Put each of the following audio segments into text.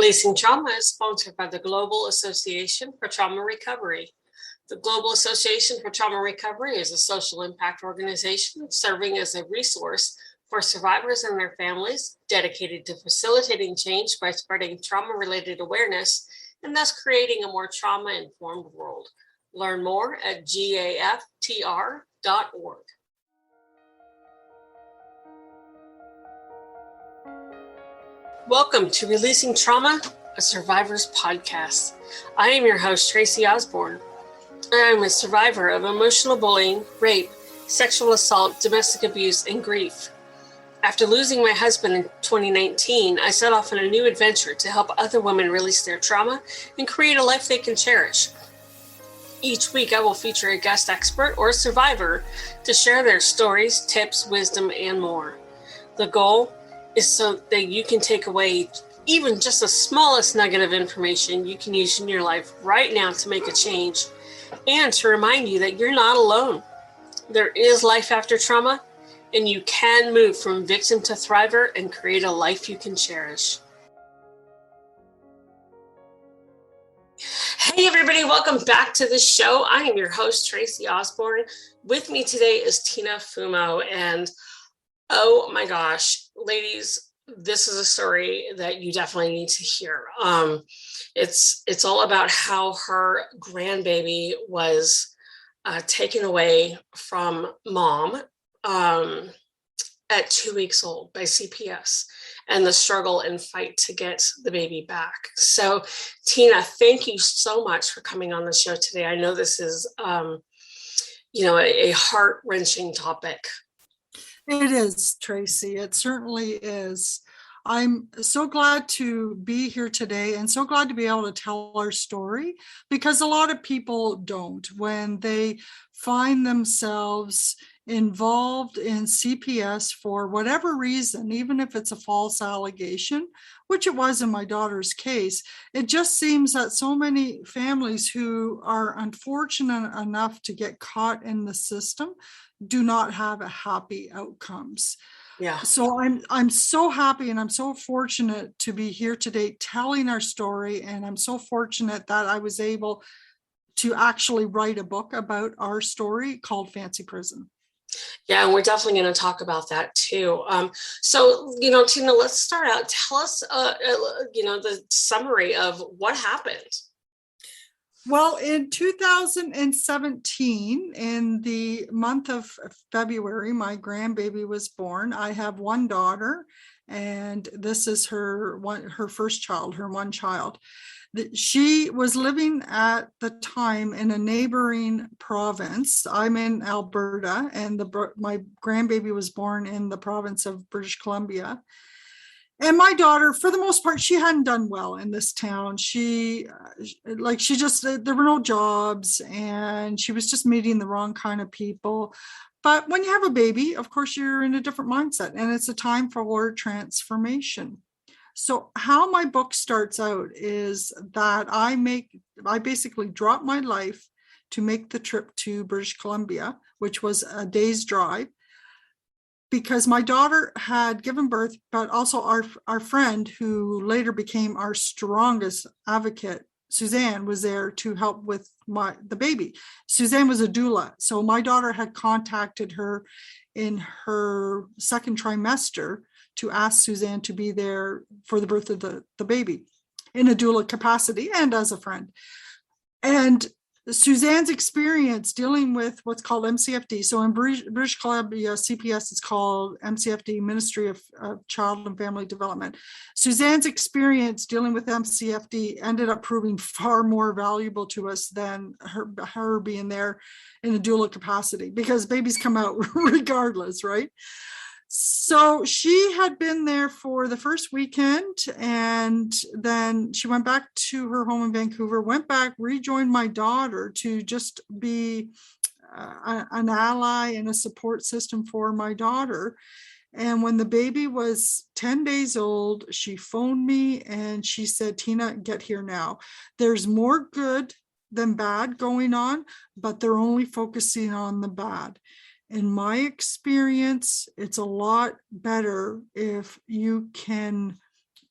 Releasing Trauma is sponsored by the Global Association for Trauma Recovery. The Global Association for Trauma Recovery is a social impact organization serving as a resource for survivors and their families, dedicated to facilitating change by spreading trauma-related awareness and thus creating a more trauma-informed world. Learn more at gaftr.org. Welcome to Releasing Trauma, a Survivor's Podcast. I am your host, Tracy Osborne. I am a survivor of emotional bullying, rape, sexual assault, domestic abuse, and grief. After losing my husband in 2019, I set off on a new adventure to help other women release their trauma and create a life they can cherish. Each week, I will feature a guest expert or a survivor to share their stories, tips, wisdom, and more. The goal is so that you can take away even just the smallest nugget of information you can use in your life right now to make a change, and to remind you that you're not alone. There is life after trauma, and you can move from victim to thriver and create a life you can cherish. Hey everybody, welcome back to the show. I am your host, Tracy Osborne. With me today is Tina Fumo, and oh my gosh, ladies, this is a story that you definitely need to hear. It's all about how her grandbaby was taken away from mom at 2 weeks old by CPS, and the struggle and fight to get the baby back. So, Tina, thank you so much for coming on the show today. I know this is, a heart-wrenching topic. It is, Tracy. It certainly is. I'm so glad to be here today and so glad to be able to tell our story, because a lot of people don't. When they find themselves involved in CPS for whatever reason, even if it's a false allegation, which it was in my daughter's case, it just seems that so many families who are unfortunate enough to get caught in the system do not have a happy outcomes. Yeah. So I'm so happy and I'm so fortunate to be here today telling our story. And I'm so fortunate that I was able to actually write a book about our story called Fancy Prison. Yeah, and we're definitely going to talk about that too. So, Tina, let's start out. Tell us, the summary of what happened. Well, in 2017, in the month of February, my grandbaby was born. I have one daughter, and this is her first child, her one child. She was living at the time in a neighboring province. I'm in Alberta, and my grandbaby was born in the province of British Columbia. And my daughter, for the most part, she hadn't done well in this town. There were no jobs, and she was just meeting the wrong kind of people. But when you have a baby, of course, you're in a different mindset, and it's a time for transformation. So how my book starts out is that I basically drop my life to make the trip to British Columbia, which was a day's drive, because my daughter had given birth, but also our friend, who later became our strongest advocate, Suzanne, was there to help with the baby. Suzanne was a doula. So my daughter had contacted her in her second trimester to ask Suzanne to be there for the birth of the baby in a doula capacity and as a friend. And Suzanne's experience dealing with what's called MCFD. So in British Columbia, CPS is called MCFD, Ministry of Child and Family Development. Suzanne's experience dealing with MCFD ended up proving far more valuable to us than her being there in a doula capacity, because babies come out regardless, right? So she had been there for the first weekend, and then she went back to her home in Vancouver, went back, rejoined my daughter to just be an ally and a support system for my daughter. And when the baby was 10 days old, she phoned me and she said, "Tina, get here now. There's more good than bad going on, but they're only focusing on the bad. In my experience, it's a lot better if you can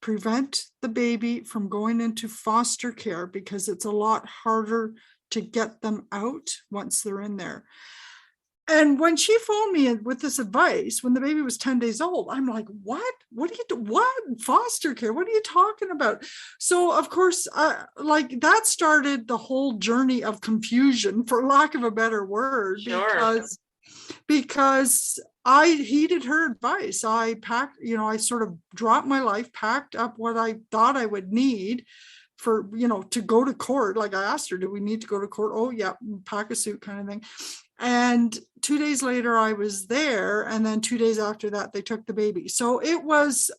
prevent the baby from going into foster care because it's a lot harder to get them out once they're in there. And when she phoned me with this advice, when the baby was 10 days old, I'm like, what? What do you do? What? Foster care? What are you talking about? So, of course, like that started the whole journey of confusion, for lack of a better word, Sure. because I heeded her advice. I packed, I sort of dropped my life, packed up what I thought I would need for, to go to court. Like I asked her, do we need to go to court? Oh, yeah, pack a suit kind of thing. And 2 days later, I was there. And then 2 days after that, they took the baby. So it was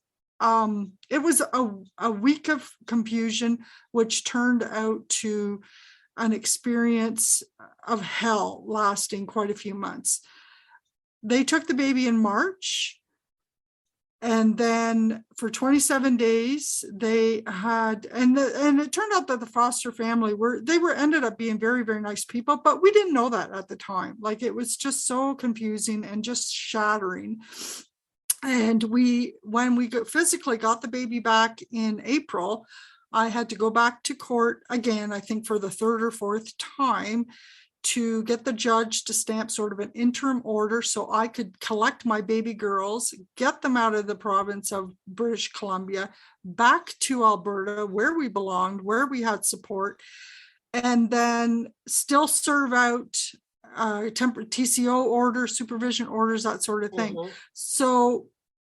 a week of confusion, which turned out to an experience of hell lasting quite a few months. They took the baby in March. And then for 27 days, they had, and it turned out that the foster family ended up being very, very nice people, but we didn't know that at the time. Like it was just so confusing and just shattering. And when we physically got the baby back in April, I had to go back to court again, I think for the third or fourth time, to get the judge to stamp sort of an interim order so I could collect my baby girls, get them out of the province of British Columbia, back to Alberta, where we belonged, where we had support, and then still serve out TCO orders, supervision orders, that sort of thing. Mm-hmm.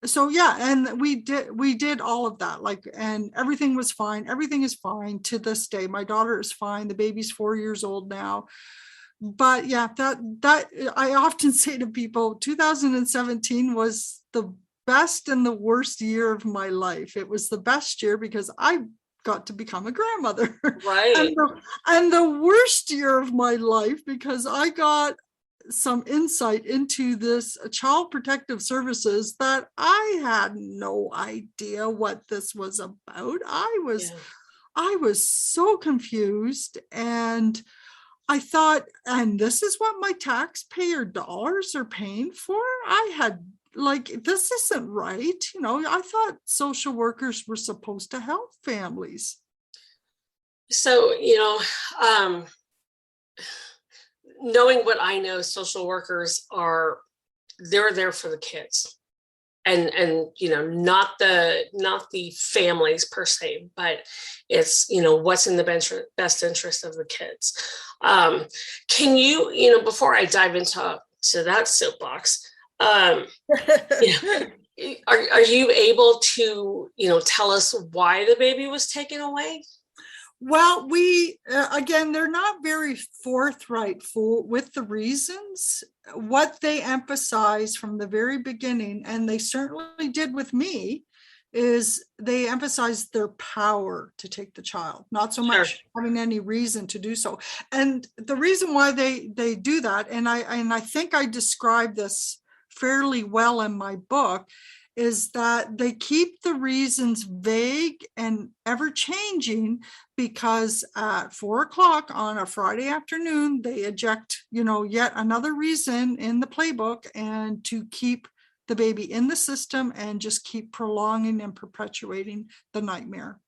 So yeah, and we did all of that, like, and everything was fine. Everything is fine to this day. My daughter is fine. The baby's 4 years old now. But yeah, that I often say to people, 2017 was the best and the worst year of my life. It was the best year because I got to become a grandmother. Right. and the worst year of my life because I got some insight into this child protective services that I had no idea what this was about. I was so confused, and I thought, and this is what my taxpayer dollars are paying for? I had, like, this isn't right. I thought social workers were supposed to help families. So, knowing what I know, social workers they're there for the kids. And not the families per se, but it's what's in the best interest of the kids. Can you before I dive into that soapbox, are you able to tell us why the baby was taken away? Well, we, again, they're not very forthright with the reasons. What they emphasize from the very beginning, and they certainly did with me, is they emphasized their power to take the child, not so much having any reason to do so. And the reason why they do that, and I think I described this fairly well in my book, is that they keep the reasons vague and ever changing because at 4:00 on a Friday afternoon, they eject, yet another reason in the playbook, and to keep the baby in the system and just keep prolonging and perpetuating the nightmare.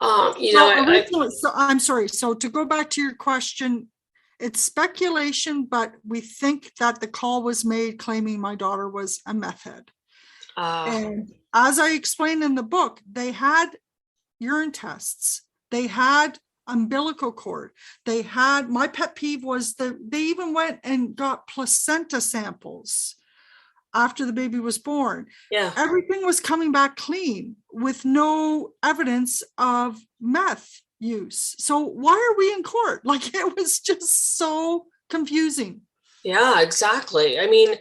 I'm sorry. So to go back to your question, it's speculation, but we think that the call was made claiming my daughter was a meth head. And as I explained in the book, they had urine tests. They had umbilical cord. My pet peeve was that they even went and got placenta samples after the baby was born. Yeah. Everything was coming back clean with no evidence of meth use. So why are we in court? Like, it was just so confusing. Yeah, exactly. I mean,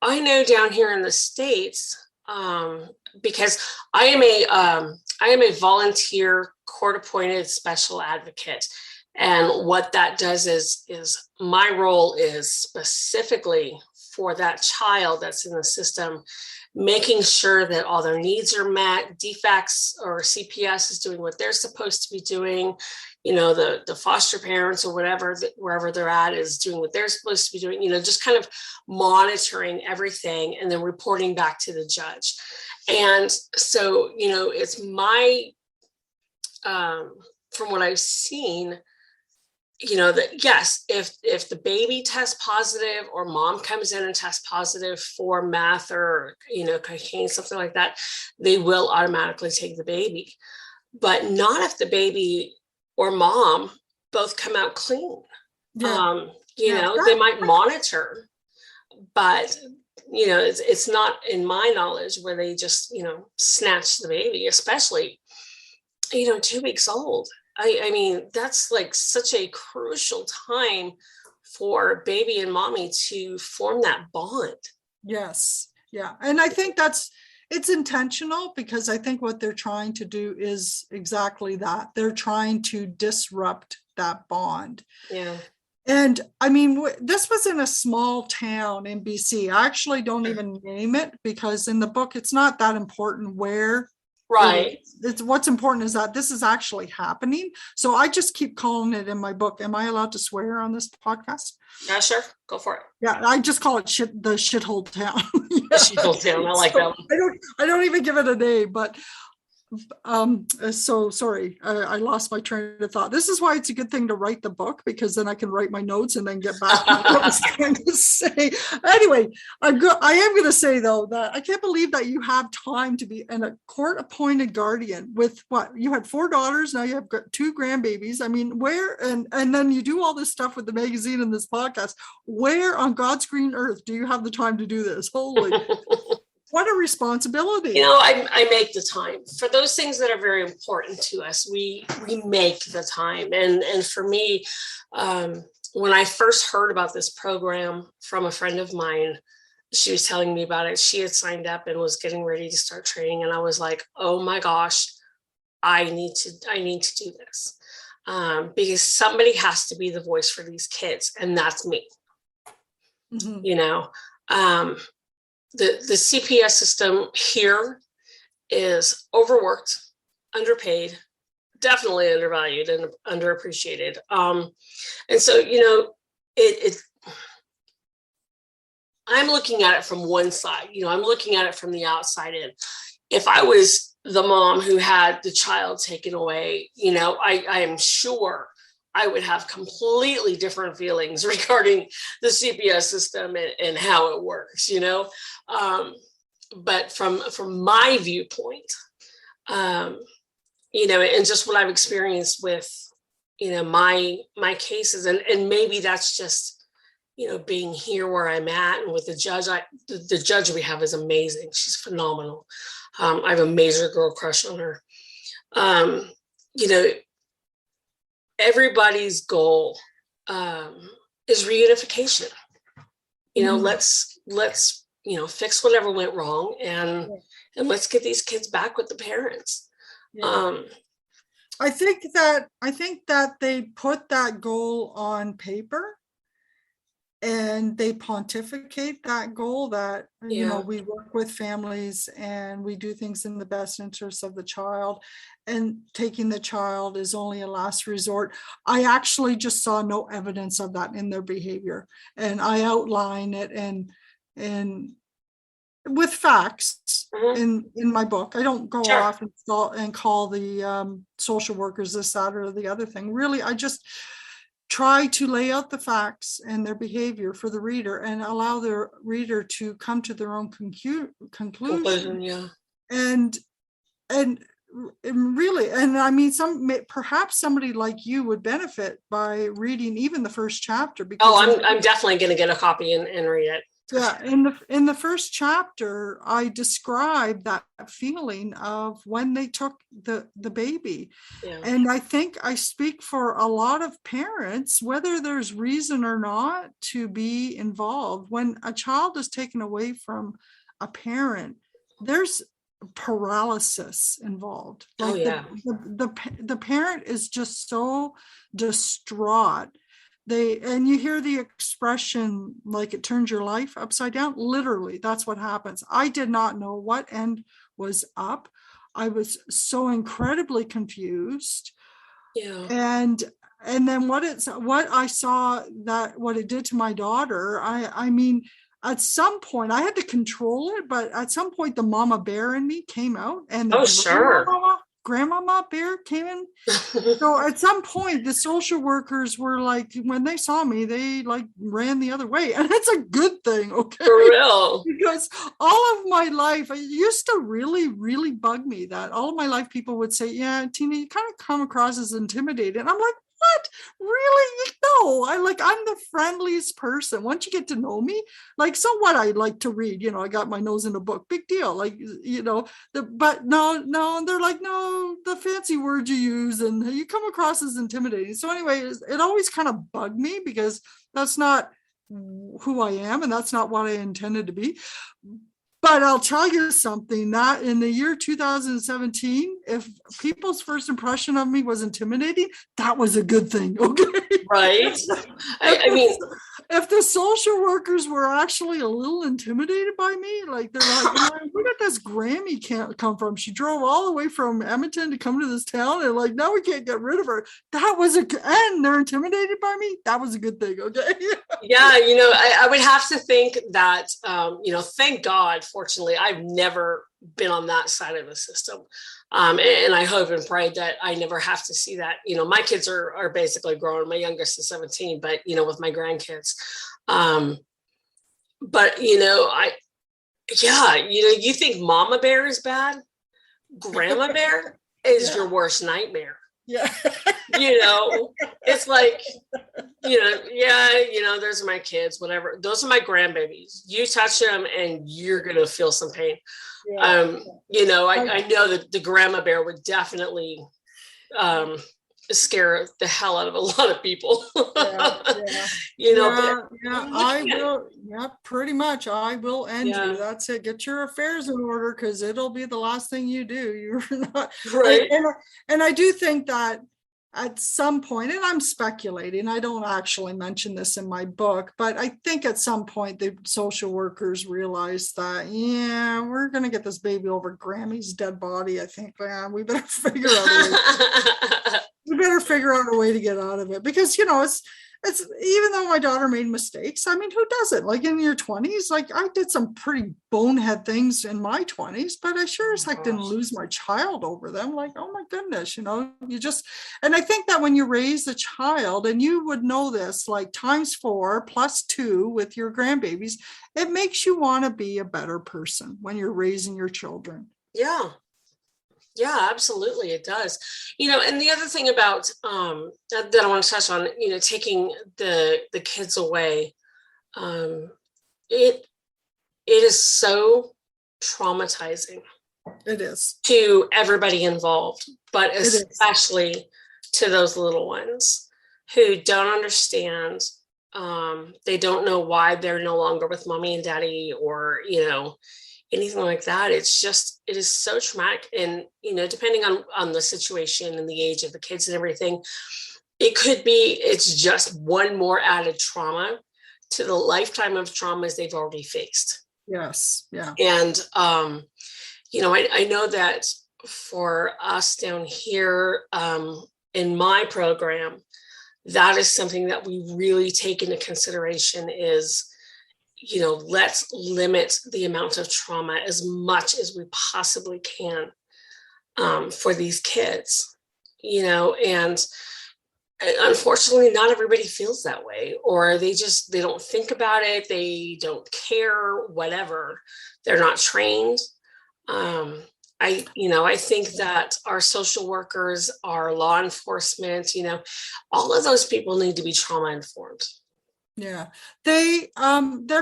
I know down here in the States, because I am a volunteer court-appointed special advocate, and what that does is my role is specifically for that child that's in the system, making sure that all their needs are met, defects or CPS is doing what they're supposed to be doing. The foster parents or whatever, wherever they're at, is doing what they're supposed to be doing, just kind of monitoring everything and then reporting back to the judge. And so, it's my, from what I've seen, that yes, if the baby tests positive or mom comes in and tests positive for meth or, cocaine, something like that, they will automatically take the baby, but not if the baby or mom both come out clean. Yeah. They might monitor, but it's not in my knowledge where they just snatch the baby, especially 2 weeks old. I mean, that's like such a crucial time for baby and mommy to form that bond. Yes. Yeah. And I think it's intentional, because I think what they're trying to do is exactly that. They're trying to disrupt that bond. Yeah. And I mean, this was in a small town in BC. I actually don't even name it, because in the book, it's not that important where. Right. It's what's important is that this is actually happening. So I just keep calling it in my book. Am I allowed to swear on this podcast? Yeah, sure. Go for it. Yeah, I just call it the shithole town. The shithole town. I like that one. I don't even give it a name, but so sorry, I lost my train of thought. This is why it's a good thing to write the book, because then I can write my notes and then get back to what I was trying to say. Anyway, I am going to say, though, that I can't believe that you have time to be a court-appointed guardian with what you had 4 daughters. Now you have got 2 grandbabies. I mean, where and then you do all this stuff with the magazine and this podcast. Where on God's green earth do you have the time to do this? Holy. What a responsibility. I make the time for those things that are very important to us. We make the time. And for me, when I first heard about this program from a friend of mine, she was telling me about it. She had signed up and was getting ready to start training. And I was like, oh my gosh, I need to do this. Because somebody has to be the voice for these kids. And that's me. Mm-hmm. The CPS system here is overworked, underpaid, definitely undervalued and underappreciated. And so, I'm looking at it from one side. I'm looking at it from the outside in. If I was the mom who had the child taken away, I am sure I would have completely different feelings regarding the CPS system and how it works, but from my viewpoint, and just what I've experienced with, my cases, and maybe that's just, being here where I'm at, and with the judge, the judge we have is amazing. She's phenomenal. I have a major girl crush on her. Everybody's goal is reunification. Let's fix whatever went wrong, and let's get these kids back with the parents. I think that they put that goal on paper, and they pontificate that goal that, we work with families and we do things in the best interest of the child, and taking the child is only a last resort. I actually just saw no evidence of that in their behavior. And I outline it and with facts in my book. I don't go off and call the social workers this, that, or the other thing. Really, I just try to lay out the facts and their behavior for the reader, and allow the reader to come to their own conclusion. And really, and I mean, perhaps somebody like you would benefit by reading even the first chapter. Because I'm definitely going to get a copy and read it. Yeah, in the first chapter, I describe that feeling of when they took the baby. Yeah. And I think I speak for a lot of parents, whether there's reason or not to be involved. When a child is taken away from a parent, there's paralysis involved. Like the parent is just so distraught And you hear the expression like it turns your life upside down. Literally, that's what happens. I did not know what end was up. I was so incredibly confused. Yeah. And then what I saw, that what it did to my daughter, I mean, at some point I had to control it, but at some point the mama bear in me came out, and the sure. grandmama bear came in. So at some point the social workers were like, when they saw me, they like ran the other way, and it's a good thing. Okay. For real. Because all of my life, it used to really, really bug me that all of my life people would say, yeah, Tina, you kind of come across as intimidated. And I'm like, what? Really? No, I'm the friendliest person. Once you get to know me, like, so what, I like to read, I got my nose in a book, big deal. Like, but no, they're like, no, the fancy words you use and you come across as intimidating. So anyway, it always kind of bugged me because that's not who I am, and that's not what I intended to be. But I'll tell you something, that in the year 2017, if people's first impression of me was intimidating, that was a good thing. Okay. Right. I mean, if the social workers were actually a little intimidated by me, like they're like, where did this Grammy can't come from? She drove all the way from Edmonton to come to this town, and like, now we can't get rid of her. That was and they're intimidated by me. That was a good thing. Okay. Yeah. I would have to think that, thank God, fortunately, I've never been on that side of the system. And I hope and pray that I never have to see that. My kids are basically grown. My youngest is 17, but, with my grandkids. But, you think mama bear is bad? Grandma bear is your worst nightmare. Yeah. It's like, those are my kids, whatever. Those are my grandbabies. You touch them and you're going to feel some pain. Yeah. I know that the grandma bear would definitely scare the hell out of a lot of people. I will. Yeah, pretty much. I will end you. That's it. Get your affairs in order, because it'll be the last thing you do. You're not right. And I do think that at some point, and I'm speculating, I don't actually mention this in my book, but I think at some point the social workers realized that, we're going to get this baby over Grammy's dead body. I think, we better figure out a way to get out of it, because, it's even though my daughter made mistakes, I mean, who doesn't? Like, in your 20s, like, I did some pretty bonehead things in my 20s, but I sure as heck didn't lose my child over them. Like, oh my goodness, and I think that when you raise a child, and you would know this, like times 4 + 2 with your grandbabies, it makes you want to be a better person when you're raising your children. Yeah, absolutely. It does. And the other thing about that I want to touch on, taking the kids away, it is so traumatizing. It is. To everybody involved, but especially to those little ones who don't understand. They don't know why they're no longer with mommy and daddy, or, anything like that. It is so traumatic. And, depending on the situation and the age of the kids and everything, it's just one more added trauma to the lifetime of traumas they've already faced. Yes. Yeah. And, I know that for us down here, in my program, that is something that we really take into consideration is, let's limit the amount of trauma as much as we possibly can for these kids, and unfortunately not everybody feels that way, or they don't think about it. They don't care, whatever. They're not trained. I think that our social workers, our law enforcement, all of those people need to be trauma informed. Yeah, they're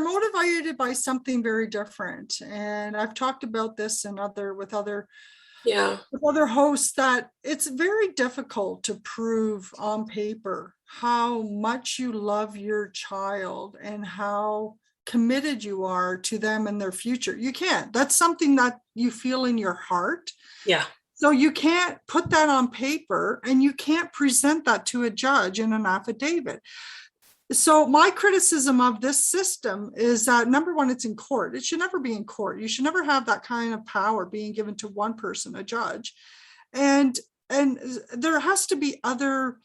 motivated by something very different, and I've talked about this with other hosts, that it's very difficult to prove on paper how much you love your child and how committed you are to them and their future. You can't. That's something that you feel in your heart. Yeah. So you can't put that on paper, and you can't present that to a judge in an affidavit. So my criticism of this system is that, number one, it's in court. It should never be in court. You should never have that kind of power being given to one person, a judge. And there has to be other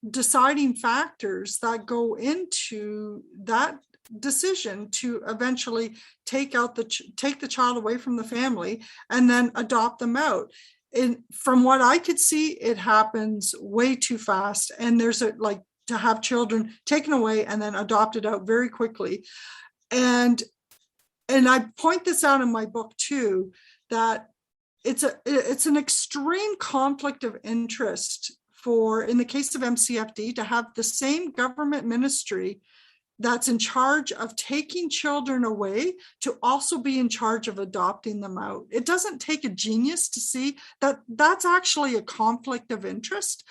deciding factors that go into that decision to eventually take the child away from the family and then adopt them out. And from what I could see, it happens way too fast. And there's to have children taken away and then adopted out very quickly. And I point this out in my book too, that it's an extreme conflict of interest for, in the case of MCFD, to have the same government ministry that's in charge of taking children away to also be in charge of adopting them out. It doesn't take a genius to see that that's actually a conflict of interest.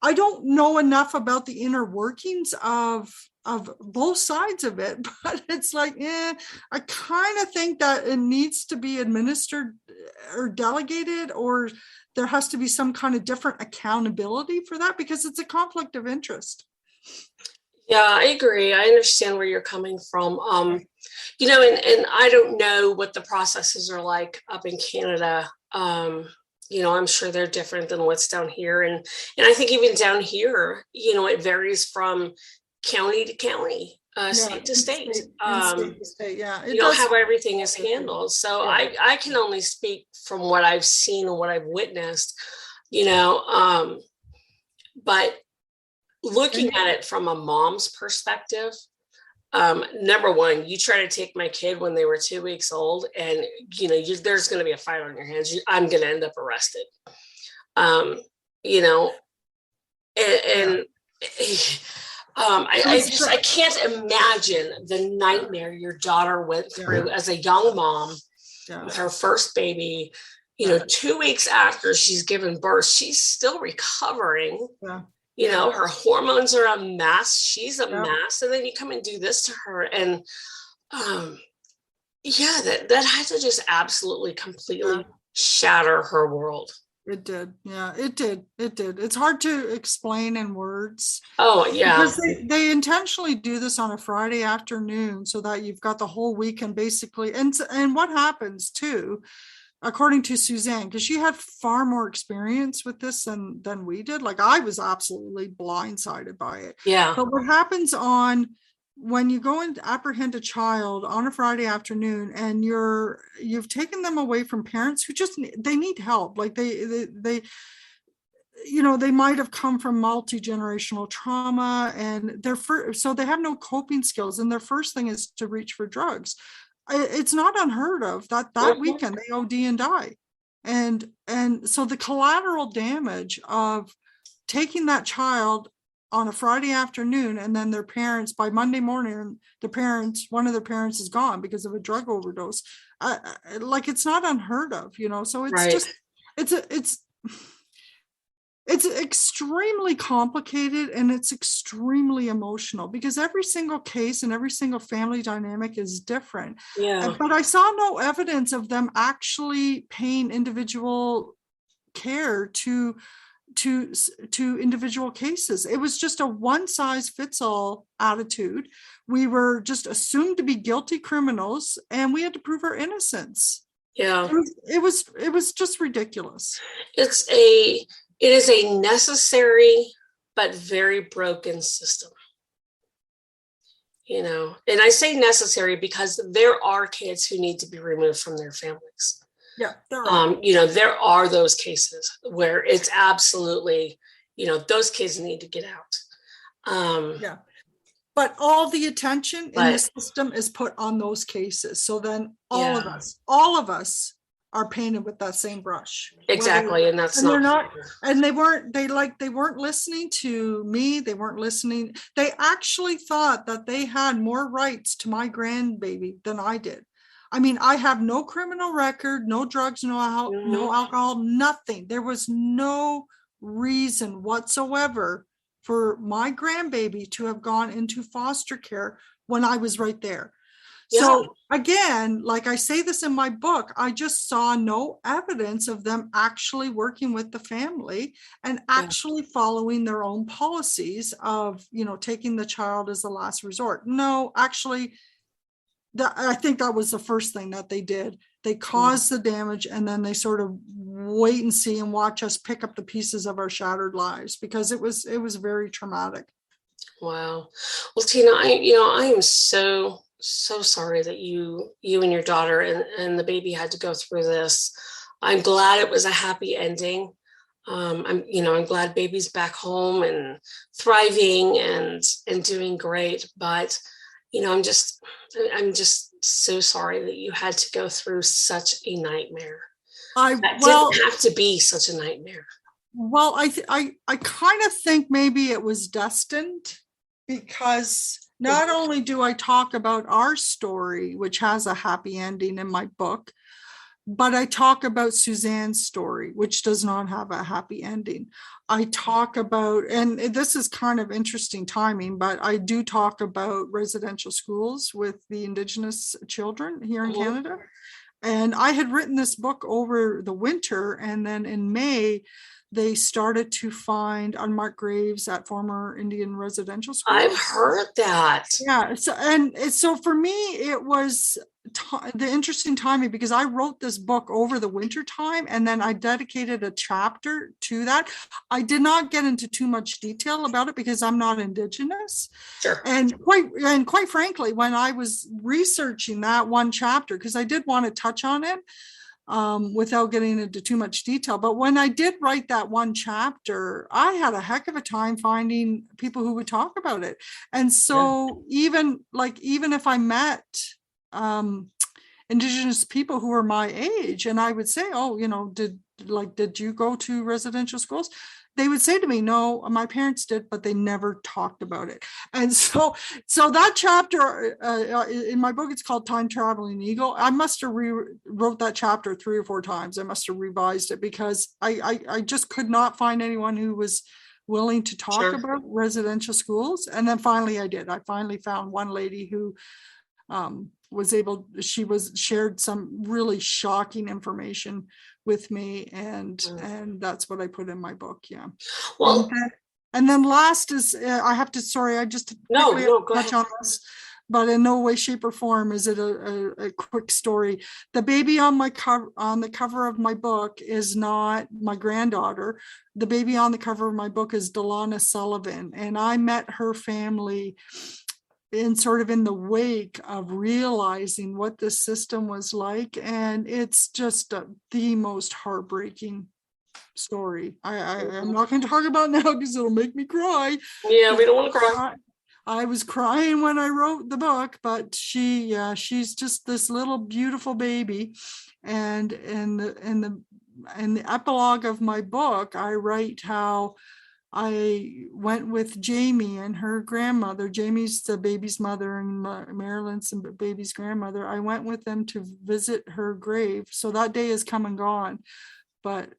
I don't know enough about the inner workings of both sides of it, but it's like, I kind of think that it needs to be administered or delegated, or there has to be some kind of different accountability for that, because it's a conflict of interest. Yeah, I agree. I understand where you're coming from. You know, and I don't know what the processes are like up in Canada. You know, I'm sure they're different than what's down here. And I think even down here, you know, it varies from county to county, state to state. Yeah, you know, how everything is handled. So yeah. I can only speak from what I've seen and what I've witnessed, you know, but looking at it from a mom's perspective, number one, you try to take my kid when they were 2 weeks old, and you know, there's going to be a fight on your hands. I'm going to end up arrested. You know, and I can't imagine the nightmare your daughter went through as a young mom with her first baby. You know, 2 weeks after she's given birth, she's still recovering. You know, her hormones are a mess. She's a mess. And then you come and do this to her. And that had to just absolutely completely shatter her world. It did. Yeah, it did. It did. It's hard to explain in words. Oh, yeah. Because they intentionally do this on a Friday afternoon so that you've got the whole weekend basically. And what happens too, according to Suzanne, because she had far more experience with this than we did. Like, I was absolutely blindsided by it. Yeah. But what happens when you go and apprehend a child on a Friday afternoon, and you've taken them away from parents who they need help. Like they you know, they might have come from multi-generational trauma, and so they have no coping skills, and their first thing is to reach for drugs. It's not unheard of that weekend they OD and die. And so the collateral damage of taking that child on a Friday afternoon, and then their parents, by Monday morning, one of their parents is gone because of a drug overdose. Like, it's not unheard of, you know? So it's it's extremely complicated, and it's extremely emotional, because every single case and every single family dynamic is different. Yeah. But I saw no evidence of them actually paying individual care to individual cases. It was just a one size fits all attitude. We were just assumed to be guilty criminals, and we had to prove our innocence. Yeah. It was just ridiculous. It is a necessary but very broken system. You know, and I say necessary because there are kids who need to be removed from their families. Yeah, there are. You know, there are those cases where it's absolutely, you know, those kids need to get out. But all the attention in the system is put on those cases. So then all of us are painted with that same brush. Exactly. And that's not, and they weren't listening to me. They weren't listening. They actually thought that they had more rights to my grandbaby than I did. I mean, I have no criminal record, no drugs, no alcohol, nothing. There was no reason whatsoever for my grandbaby to have gone into foster care when I was right there. So again, like I say this in my book, I just saw no evidence of them actually working with the family and actually following their own policies of, taking the child as the last resort. No, actually, I think that was the first thing that they did. They caused the damage, and then they sort of wait and see and watch us pick up the pieces of our shattered lives, because it was very traumatic. Wow. Well, Tina, I am so sorry that you and your daughter and the baby had to go through this. I'm glad it was a happy ending. I'm glad baby's back home and thriving and doing great. But, I'm just so sorry that you had to go through such a nightmare. Didn't have to be such a nightmare. Well, I kind of think maybe it was destined, because not only do I talk about our story, which has a happy ending in my book, but I talk about Suzanne's story, which does not have a happy ending. I talk about, and this is kind of interesting timing, but I do talk about residential schools with the Indigenous children here in Canada. And I had written this book over the winter, and then in May, they started to find unmarked graves at former Indian residential schools. I've heard that. Yeah. So for me, it was the interesting timing, because I wrote this book over the winter time, and then I dedicated a chapter to that. I did not get into too much detail about it because I'm not Indigenous. Sure. And quite frankly, when I was researching that one chapter, because I did want to touch on it, without getting into too much detail. But when I did write that one chapter, I had a heck of a time finding people who would talk about it. And so even if I met Indigenous people who were my age, and I would say, did you go to residential schools? They would say to me, no, my parents did, but they never talked about it. And so that chapter in my book, it's called Time Traveling Eagle. I must have wrote that chapter 3 or 4 times. I must have revised it, because I just could not find anyone who was willing to talk about residential schools. And then finally I did. I finally found one lady who shared some really shocking information with me, and that's what I put in my book. Well, and then last is I have to touch on this, but in no way, shape, or form is it a quick story. The baby on the cover of my book is not my granddaughter. The baby on the cover of my book is Delana Sullivan, and I met her family in the wake of realizing what this system was like. And it's just the most heartbreaking story. I'm not going to talk about now because it'll make me cry. Yeah, we don't want to cry. I was crying when I wrote the book, but she's just this little beautiful baby. And in the epilogue of my book, I write how I went with Jamie and her grandmother. Jamie's the baby's mother, and Marilyn's the baby's grandmother. I went with them to visit her grave. So that day is come and gone. But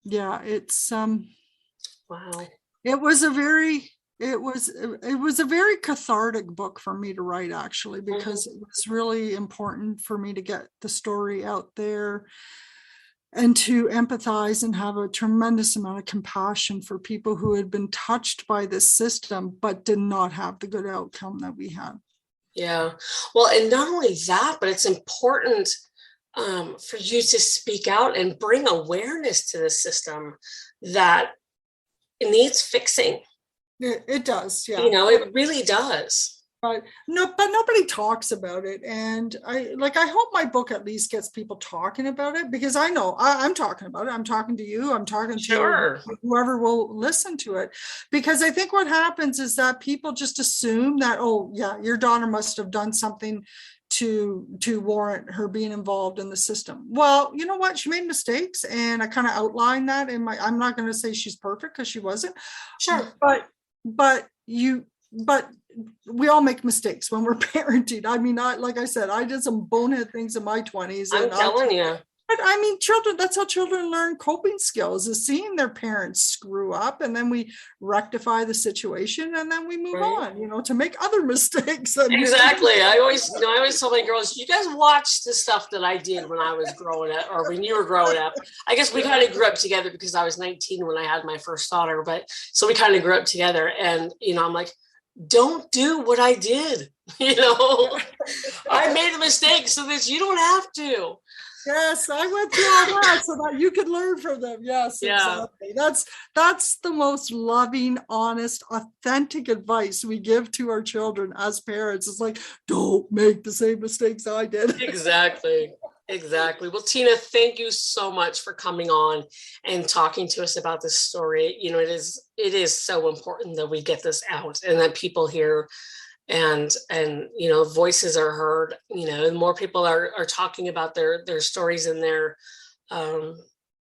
yeah, it's wow. It was a very cathartic book for me to write, actually, because it was really important for me to get the story out there and to empathize and have a tremendous amount of compassion for people who had been touched by this system but did not have the good outcome that we had. Yeah. Well, and not only that, but it's important for you to speak out and bring awareness to the system that it needs fixing. It does, yeah. It really does. But nobody talks about it. And I hope my book at least gets people talking about it, because I know I'm talking about it. I'm talking to you. I'm talking to whoever will listen to it. Because I think what happens is that people just assume that, oh yeah, your daughter must have done something to warrant her being involved in the system. Well, you know what? She made mistakes, and I kind of outlined that in my, I'm not going to say she's perfect, because she wasn't. Sure. But we all make mistakes when we're parenting. I mean, like I said, I did some bonehead things in my 20s. I'm telling you. But I mean, children, that's how children learn coping skills, is seeing their parents screw up, and then we rectify the situation, and then we move Right. on, to make other mistakes. And Exactly. I always tell my girls, you guys watch the stuff that I did when I was growing up, or when you were growing up. I guess we kind of grew up together because I was 19 when I had my first daughter, but so we kind of grew up together. And, I'm like, don't do what I did. I made a mistake so that you don't have to. Yes, I went through all that so that you could learn from them. Yes, Yeah. Exactly. That's the most loving, honest, authentic advice we give to our children as parents. It's like, don't make the same mistakes I did. Exactly. Well, Tina, thank you so much for coming on and talking to us about this story. It is so important that we get this out and that people hear and voices are heard, and more people are talking about their stories and their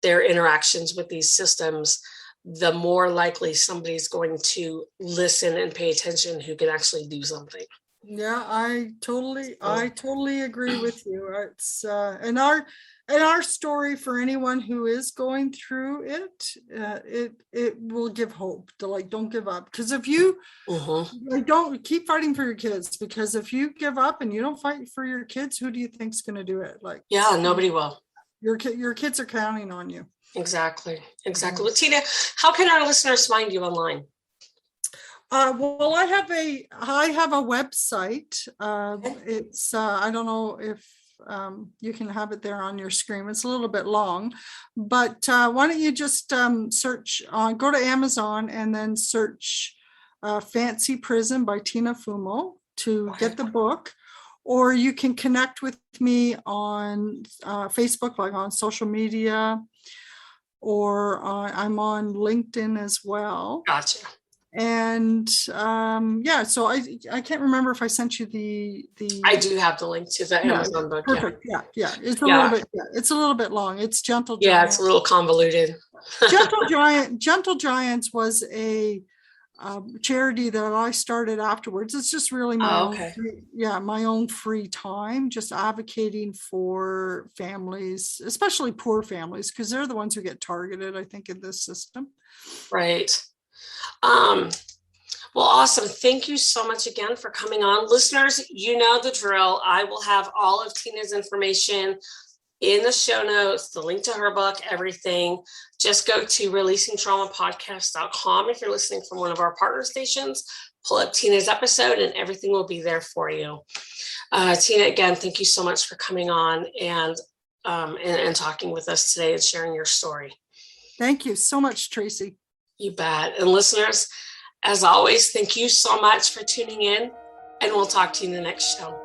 interactions with these systems, the more likely somebody's going to listen and pay attention who can actually do something. Yeah, I totally agree with you. It's and our story, for anyone who is going through it will give hope to, don't give up. Because if you don't keep fighting for your kids, because if you give up and you don't fight for your kids, who do you think's going to do it? Nobody will. Your kids are counting on you. Exactly. Well, Tina, how can our listeners find you online? Well, I have a website. It's I don't know if you can have it there on your screen. It's a little bit long, but why don't you just search, go to Amazon and then search Fancy Prison by Tina Fumo to get the book. Or you can connect with me on Facebook, like on social media, or I'm on LinkedIn as well. Gotcha. And so I can't remember if I sent you the I do have the link to the Amazon book. Perfect. Yeah. It's a little bit long. It's Gentle Giants. Yeah, it's a little convoluted. Gentle Giants was a charity that I started afterwards. It's just really my own free time, just advocating for families, especially poor families, because they're the ones who get targeted, I think, in this system. Right. Well, awesome. Thank you so much again for coming on. Listeners, you know the drill. I will have all of Tina's information in the show notes, the link to her book, everything. Just go to releasingtraumapodcast.com. If you're listening from one of our partner stations, pull up Tina's episode and everything will be there for you. Tina, again, thank you so much for coming on and talking with us today and sharing your story. Thank you so much, Tracy. You bet. And listeners, as always, thank you so much for tuning in, and we'll talk to you in the next show.